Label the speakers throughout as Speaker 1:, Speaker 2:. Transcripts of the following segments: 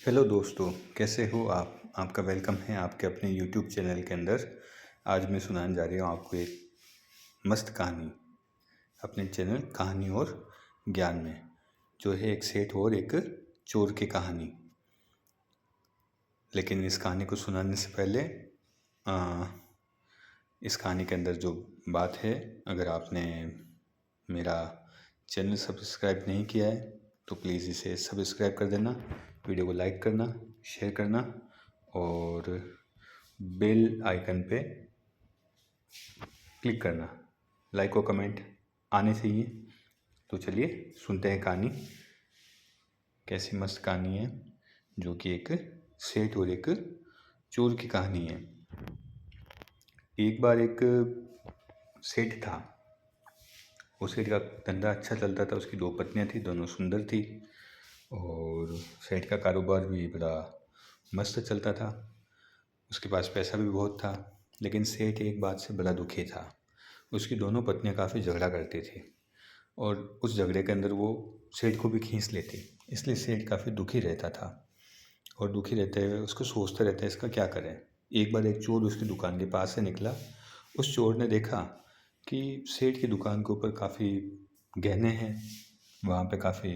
Speaker 1: Hello दोस्तों, कैसे हो आप? आपका वेलकम है आपके अपने यूट्यूब चैनल के अंदर। आज मैं सुनाने जा रहा हूँ आपको एक मस्त कहानी अपने चैनल कहानी और ज्ञान में, जो है एक सेठ और एक चोर की कहानी। लेकिन इस कहानी को सुनाने से पहले इस कहानी के अंदर जो बात है, अगर आपने मेरा चैनल सब्सक्राइब नहीं किया है तो प्लीज़ इसे सब्सक्राइब कर देना, वीडियो को लाइक करना, शेयर करना और बेल आइकन पे क्लिक करना। लाइक और कमेंट आने चाहिए। तो चलिए सुनते हैं कहानी। कैसी मस्त कहानी है, जो कि एक सेठ और एक चोर की कहानी है। एक बार एक सेठ था। वो सेठ का धंधा अच्छा चलता था। उसकी 2 पत्नियां थी, दोनों सुंदर थी और सेठ का कारोबार भी बड़ा मस्त चलता था। उसके पास पैसा भी बहुत था। लेकिन सेठ एक बात से बड़ा दुखी था। उसकी दोनों पत्नियां काफ़ी झगड़ा करती थी और उस झगड़े के अंदर वो सेठ को भी खींच लेती। इसलिए सेठ काफ़ी दुखी रहता था और दुखी रहते हुए उसको सोचता रहता है इसका क्या करें। एक बार एक चोर उसकी दुकान के पास से निकला। उस चोर ने देखा कि सेठ की दुकान के ऊपर काफ़ी गहने हैं, वहाँ पे काफ़ी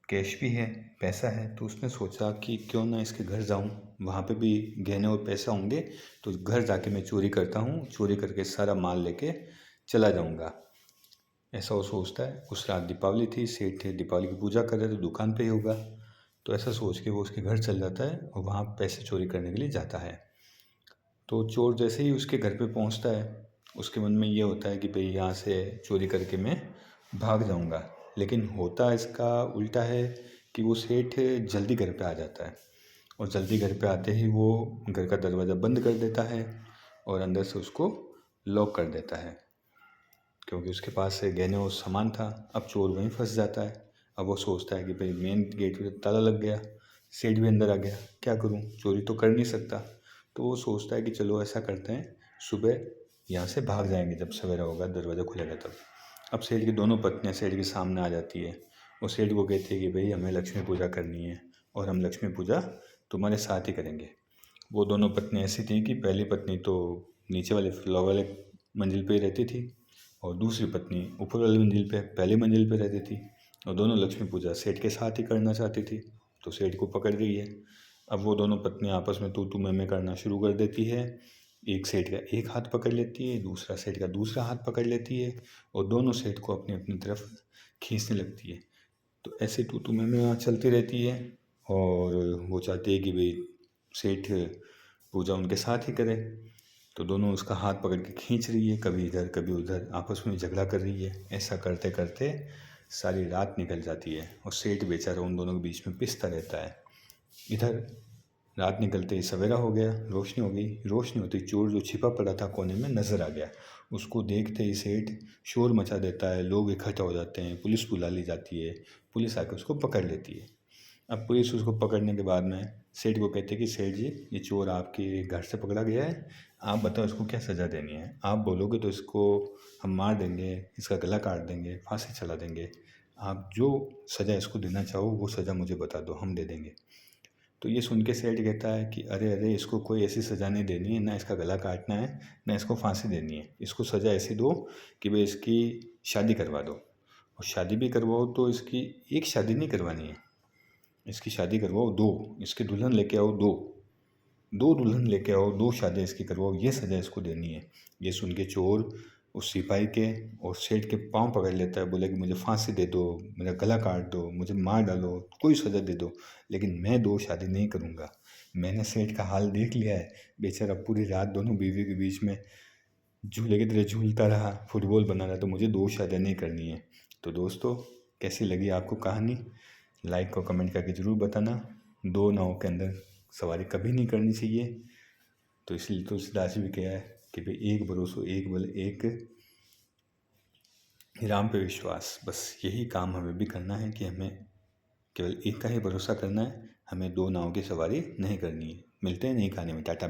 Speaker 1: कैश भी है, पैसा है। तो उसने सोचा कि क्यों ना इसके घर जाऊं, वहाँ पे भी गहने और पैसा होंगे, तो घर जाके मैं चोरी करता हूँ, चोरी करके सारा माल लेके चला जाऊँगा। ऐसा वो सोचता है। उस रात दीपावली थी, सेठ दीपावली की पूजा कर रहे थे, दुकान पे ही होगा। तो ऐसा सोच के वो उसके घर चल जाता है और वहाँ पैसे चोरी करने के लिए जाता है। तो चोर जैसे ही उसके घर पे पहुँचता है, उसके मन में ये होता है कि भाई यहाँ से चोरी करके मैं भाग जाऊँगा। लेकिन होता इसका उल्टा है कि वो सेठ जल्दी घर पे आ जाता है और जल्दी घर पे आते ही वो घर का दरवाज़ा बंद कर देता है और अंदर से उसको लॉक कर देता है, क्योंकि उसके पास गहने और सामान था। अब चोर वहीं फंस जाता है। अब वो सोचता है कि भाई मेन गेट पे ताला लग गया, सेठ भी अंदर आ गया, क्या करूं, चोरी तो कर नहीं सकता। तो वो सोचता है कि चलो ऐसा करते हैं, सुबह यहाँ से भाग जाएंगे, जब सवेरा होगा दरवाज़ा खुलेगा तब। अब सेठ की दोनों पत्नियाँ सेठ के सामने आ जाती है और सेठ को कहती है कि भाई हमें लक्ष्मी पूजा करनी है और हम लक्ष्मी पूजा तुम्हारे साथ ही करेंगे। वो दोनों पत्नी ऐसी थी कि पहली पत्नी तो नीचे वाले फ्लोर वाले मंजिल पे ही रहती थी और दूसरी पत्नी ऊपर वाली मंजिल पे पहली मंजिल पे रहती थी। और दोनों लक्ष्मी पूजा सेठ के साथ ही करना चाहती थी। तो सेठ को पकड़ गई है। अब वो दोनों पत्नी आपस में तू मैं करना शुरू कर देती है। एक सेठ का एक हाथ पकड़ लेती है, दूसरा सेठ का दूसरा हाथ पकड़ लेती है और दोनों सेठ को अपनी अपनी तरफ खींचने लगती है। तो ऐसे तू मैं वहाँ चलती रहती है और वो चाहती है कि भाई सेठ पूजा उनके साथ ही करे। तो दोनों उसका हाथ पकड़ के खींच रही है, कभी इधर कभी उधर, आपस में झगड़ा कर रही है। ऐसा करते करते सारी रात निकल जाती है और सेठ बेचारा उन दोनों के बीच में पिसता रहता है। इधर रात निकलते ही सवेरा हो गया, रोशनी हो गई। रोशनी होते ही चोर जो छिपा पड़ा था कोने में नजर आ गया। उसको देखते ही सेठ शोर मचा देता है, लोग इकट्ठा हो जाते हैं, पुलिस बुला ली जाती है। पुलिस आकर उसको पकड़ लेती है। अब पुलिस उसको पकड़ने के बाद में सेठ को कहते हैं कि सेठ जी, ये चोर आपके घर से पकड़ा गया है, आप बताओ इसको क्या सज़ा देनी है। आप बोलोगे तो इसको हम मार देंगे, इसका गला काट देंगे, फांसी चला देंगे। आप जो सज़ा इसको देना चाहो वो सज़ा मुझे बता दो, हम दे देंगे। तो ये सुन के सेठ कहता है कि अरे अरे, इसको कोई ऐसी सज़ा नहीं देनी है, ना इसका गला काटना है, ना इसको फांसी देनी है। इसको सज़ा ऐसी दो कि भाई इसकी शादी करवा दो, और शादी भी करवाओ तो इसकी एक शादी नहीं करवानी है, इसकी शादी करवाओ दो, इसकी दुल्हन लेके आओ दो, दो दुल्हन लेके आओ, दो शादियाँ इसकी करवाओ, ये सज़ा इसको देनी है। ये सुन के चोर उस सिपाही के और सेठ के पाँव पकड़ लेता है, बोले कि मुझे फांसी दे दो, मेरा गला काट दो, मुझे मार डालो, कोई सज़ा दे दो, लेकिन मैं दो शादी नहीं करूँगा। मैंने सेठ का हाल देख लिया है, बेचारा पूरी रात दोनों बीवी के बीच में झूले की तरह झूलता रहा, फुटबॉल बना रहा, तो मुझे दो शादियाँ नहीं करनी है। तो दोस्तों, कैसी लगी आपको कहानी? लाइक और कमेंट करके ज़रूर बताना। दो नावों के अंदर सवारी कभी नहीं करनी चाहिए। तो इसलिए तुलसीदास जी भी कहा है कि भाई एक भरोसो एक बल एक राम पे विश्वास। बस यही काम हमें भी करना है कि हमें केवल एक का ही भरोसा करना है, हमें दो नावों की सवारी नहीं करनी है। मिलते हैं नई कहानी में। टाटा।